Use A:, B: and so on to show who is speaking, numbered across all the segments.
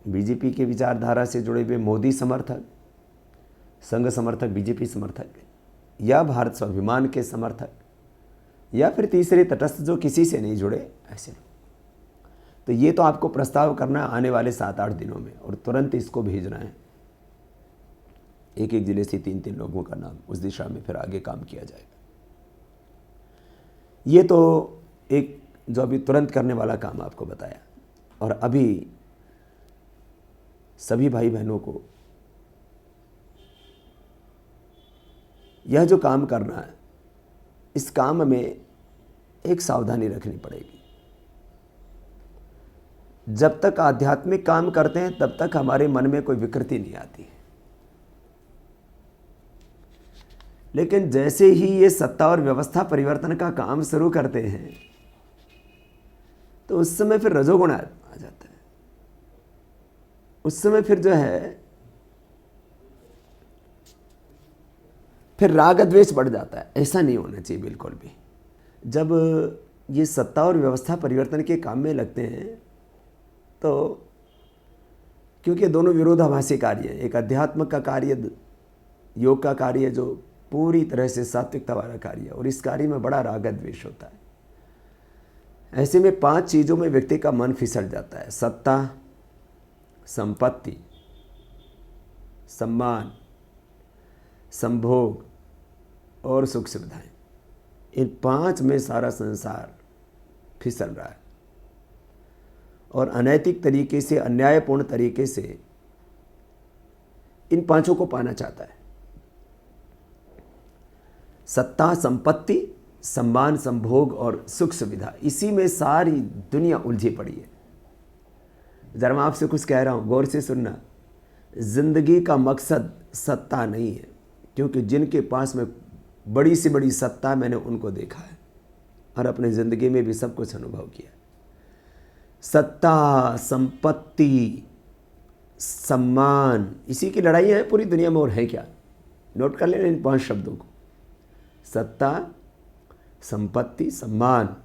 A: BJP के विचारधारा से जुड़े हुए मोदी समर्थक, संघ समर्थक, बीजेपी समर्थक, या भारत स्वाभिमान के समर्थक, या फिर तीसरे तटस्थ जो किसी से नहीं जुड़े, ऐसे लोग। तो ये तो आपको प्रस्ताव करना है आने वाले 7-8 दिनों में, और तुरंत इसको भेजना है। एक एक जिले से 3-3 लोगों का नाम, उस दिशा में फिर आगे काम किया जाएगा। ये तो एक जो अभी तुरंत करने वाला काम आपको बताया। और अभी सभी भाई बहनों को यह जो काम करना है, इस काम में एक सावधानी रखनी पड़ेगी। जब तक आध्यात्मिक काम करते हैं तब तक हमारे मन में कोई विकृति नहीं आती है, लेकिन जैसे ही ये सत्ता और व्यवस्था परिवर्तन का काम शुरू करते हैं तो उस समय फिर रजोगुण आ जाता है। उस समय फिर जो है फिर राग द्वेष बढ़ जाता है। ऐसा नहीं होना चाहिए बिल्कुल भी। जब ये सत्ता और व्यवस्था परिवर्तन के काम में लगते हैं तो क्योंकि दोनों विरोधाभासी कार्य हैं, एक अध्यात्म का कार्य, योग का कार्य जो पूरी तरह से सात्विकता वाला कार्य है, और इस कार्य में बड़ा राग द्वेष होता है। ऐसे में 5 चीज़ों में व्यक्ति का मन फिसल जाता है: सत्ता, संपत्ति, सम्मान, संभोग और सुख सुविधाएं। इन 5 में सारा संसार फिसल रहा है और अनैतिक तरीके से, अन्यायपूर्ण तरीके से इन 5 को पाना चाहता है। सत्ता, संपत्ति, सम्मान, संभोग और सुख सुविधा, इसी में सारी दुनिया उलझी पड़ी है। जरा मैं आपसे कुछ कह रहा हूं, गौर से सुनना। जिंदगी का मकसद सत्ता नहीं है, क्योंकि जिनके पास में बड़ी से बड़ी सत्ता, मैंने उनको देखा है और अपनी जिंदगी में भी सब कुछ अनुभव किया। सत्ता, संपत्ति, सम्मान, इसी की लड़ाई है पूरी दुनिया में। और है क्या? नोट कर लेना इन 5 शब्दों को: सत्ता, संपत्ति, सम्मान,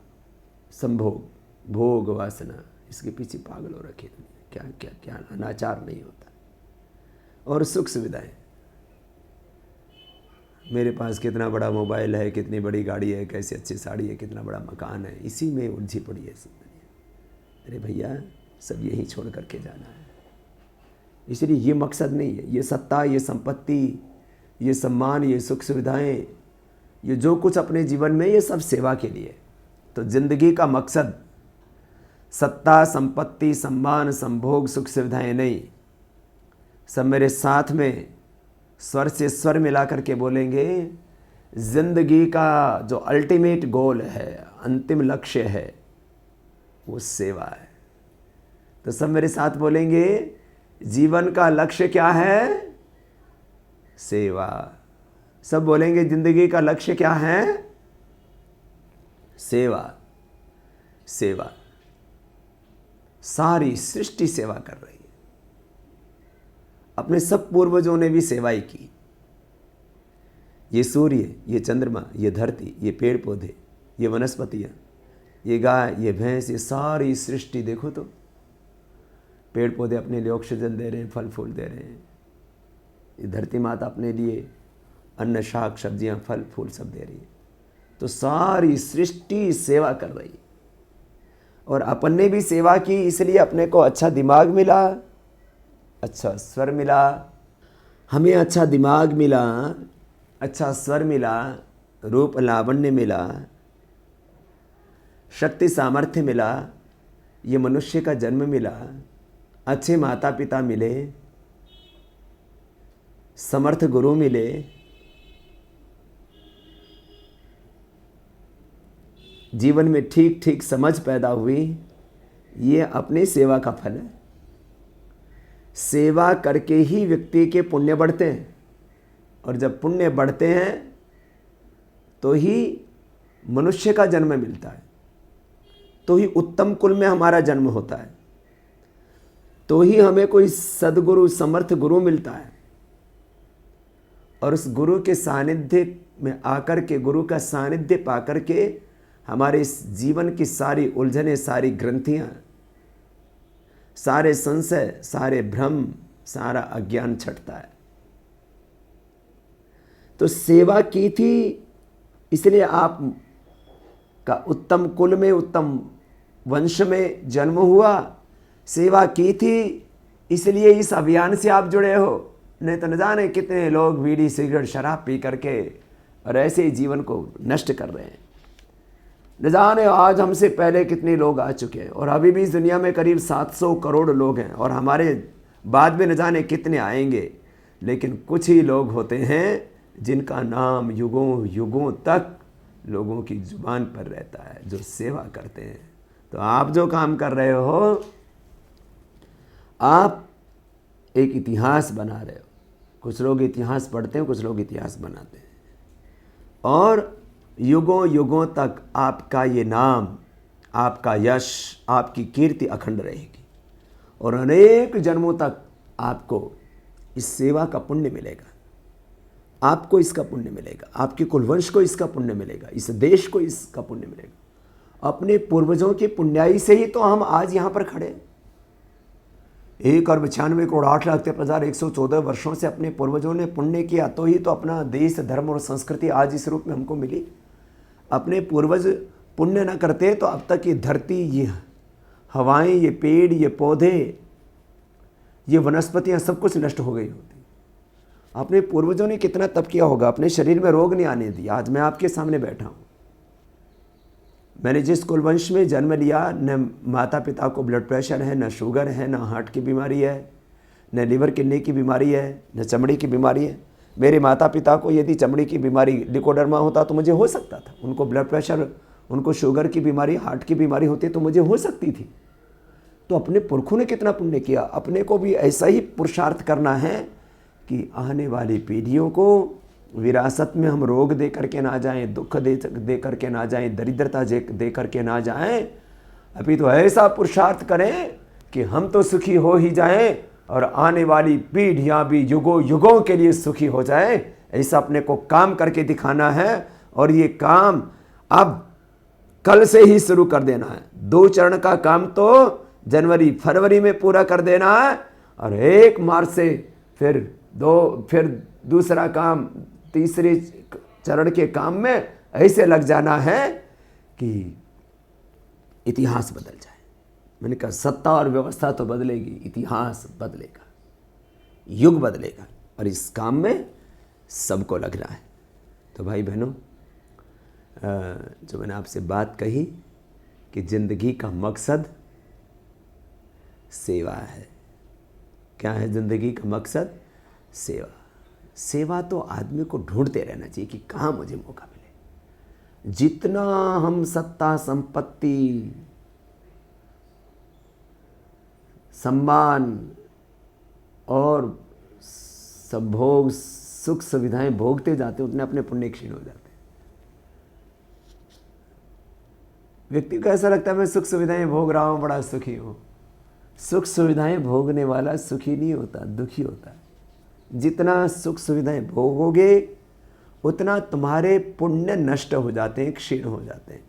A: संभोग, भोग, वासना। इसके पीछे पागल हो रखी दुनिया। क्या क्या क्या अनाचार नहीं होता। और सुख सुविधाएं, मेरे पास कितना बड़ा मोबाइल है, कितनी बड़ी गाड़ी है, कैसी अच्छी साड़ी है, कितना बड़ा मकान है, इसी में उलझी पड़ी है सब दुनिया। अरे भैया, सब यही छोड़ करके जाना है। इसलिए ये मकसद नहीं है। ये सत्ता, ये संपत्ति, ये सम्मान, ये सुख सुविधाएं, ये जो कुछ अपने जीवन में, ये सब सेवा के लिए। तो जिंदगी का मकसद सत्ता, संपत्ति, सम्मान, संभोग, सुख सुविधाएं नहीं। सब मेरे साथ में स्वर से स्वर मिला करके बोलेंगे, जिंदगी का जो अल्टीमेट गोल है, अंतिम लक्ष्य है, वो सेवा है। तो सब मेरे साथ बोलेंगे, जीवन का लक्ष्य क्या है? सेवा। सब बोलेंगे, जिंदगी का लक्ष्य क्या है? सेवा। सेवा। सारी सृष्टि सेवा कर रही है। अपने सब पूर्वजों ने भी सेवाई की। ये सूर्य, ये चंद्रमा, ये धरती, ये पेड़ पौधे, ये वनस्पतियाँ, ये गाय, ये भैंस, ये सारी सृष्टि देखो तो। पेड़ पौधे अपने लिए ऑक्सीजन दे रहे हैं, फल फूल दे रहे हैं। ये धरती माता अपने लिए अन्न, शाक, सब्जियां, फल फूल सब दे रही है। तो सारी सृष्टि सेवा कर रही है। और अपन ने भी सेवा की, इसलिए अपने को अच्छा दिमाग मिला, अच्छा स्वर मिला। हमें अच्छा दिमाग मिला, अच्छा स्वर मिला, रूप लावण्य मिला, शक्ति सामर्थ्य मिला, ये मनुष्य का जन्म मिला, अच्छे माता पिता मिले, समर्थ गुरु मिले, जीवन में ठीक ठीक समझ पैदा हुई। ये अपनी सेवा का फल है। सेवा करके ही व्यक्ति के पुण्य बढ़ते हैं, और जब पुण्य बढ़ते हैं तो ही मनुष्य का जन्म मिलता है, तो ही उत्तम कुल में हमारा जन्म होता है, तो ही हमें कोई सद्गुरु, समर्थ गुरु मिलता है। और उस गुरु के सानिध्य में आकर के, गुरु का सानिध्य पाकर के, हमारे इस जीवन की सारी उलझनें, सारी ग्रंथियां सारे संशय, सारे भ्रम, सारा अज्ञान छटता है। तो सेवा की थी इसलिए आप का उत्तम कुल में, उत्तम वंश में जन्म हुआ। सेवा की थी इसलिए इस अभियान से आप जुड़े हो। नहीं तो न जाने कितने लोग बीड़ी सिगरेट शराब पी करके और ऐसे ही जीवन को नष्ट कर रहे हैं। न जाने आज हमसे पहले कितने लोग आ चुके हैं और अभी भी इस दुनिया में करीब 700 करोड़ लोग हैं और हमारे बाद में न जाने कितने आएंगे। लेकिन कुछ ही लोग होते हैं जिनका नाम युगों युगों तक लोगों की जुबान पर रहता है, जो सेवा करते हैं। तो आप जो काम कर रहे हो, आप एक इतिहास बना रहे हो। कुछ लोग इतिहास पढ़ते हैं, कुछ लोग इतिहास बनाते हैं, और युगों युगों तक आपका ये नाम, आपका यश, आपकी कीर्ति अखंड रहेगी और अनेक जन्मों तक आपको इस सेवा का पुण्य मिलेगा। आपको इसका पुण्य मिलेगा, आपके कुलवंश को इसका पुण्य मिलेगा, इस देश को इसका पुण्य मिलेगा। अपने पूर्वजों की पुण्याई से ही तो हम आज यहाँ पर खड़े हैं। 1,92,08,53,114 वर्षों से अपने पूर्वजों ने पुण्य किया, तो ही तो अपना देश, धर्म और संस्कृति आज इस रूप में हमको मिली। अपने पूर्वज पुण्य न करते तो अब तक ये धरती, ये हवाएं, ये पेड़, ये पौधे, ये वनस्पतियाँ सब कुछ नष्ट हो गई होती। अपने पूर्वजों ने कितना तप किया होगा, अपने शरीर में रोग नहीं आने दिया। आज मैं आपके सामने बैठा हूँ। मैंने जिस कुलवंश में जन्म लिया, न माता पिता को ब्लड प्रेशर है, न शुगर है, न हार्ट की बीमारी है, न लीवर किडनी की बीमारी है, न चमड़ी की बीमारी है। मेरे माता पिता को यदि चमड़ी की बीमारी लिकोडर्मा होता तो मुझे हो सकता था। उनको ब्लड प्रेशर, उनको शुगर की बीमारी, हार्ट की बीमारी होती तो मुझे हो सकती थी। तो अपने पुरखों ने कितना पुण्य किया। अपने को भी ऐसा ही पुरुषार्थ करना है कि आने वाली पीढ़ियों को विरासत में हम रोग दे करके ना जाएं, दुख दे करके ना जाएं, दरिद्रता दे करके ना जाएं। अभी तो ऐसा पुरुषार्थ करें कि हम तो सुखी हो ही जाएं और आने वाली पीढ़ियां भी युगों युगों के लिए सुखी हो जाएं। ऐसा अपने को काम करके दिखाना है। और ये काम अब कल से ही शुरू कर देना है। 2 चरण का काम तो जनवरी फरवरी में पूरा कर देना है और 1 मार्च से फिर दूसरा काम, तीसरे चरण के काम में ऐसे लग जाना है कि इतिहास बदल जाए। मैंने कहा सत्ता और व्यवस्था तो बदलेगी, इतिहास बदलेगा, युग बदलेगा और इस काम में सबको लगना है। तो भाई बहनों, जो मैंने आपसे बात कही कि जिंदगी का मकसद सेवा है। क्या है जिंदगी का मकसद? सेवा। सेवा तो आदमी को ढूंढते रहना चाहिए कि कहाँ मुझे मौका मिले। जितना हम सत्ता, संपत्ति, सम्मान और संभोग, सुख सुविधाएं भोगते जाते हैं, उतने अपने पुण्य क्षीण हो जाते हैं। व्यक्ति को ऐसा लगता है मैं सुख सुविधाएं भोग रहा हूं, बड़ा सुखी हूं। सुख सुविधाएं भोगने वाला सुखी नहीं होता, दुखी होता है। जितना सुख सुविधाएं भोगोगे उतना तुम्हारे पुण्य नष्ट हो जाते हैं, क्षीण हो जाते हैं।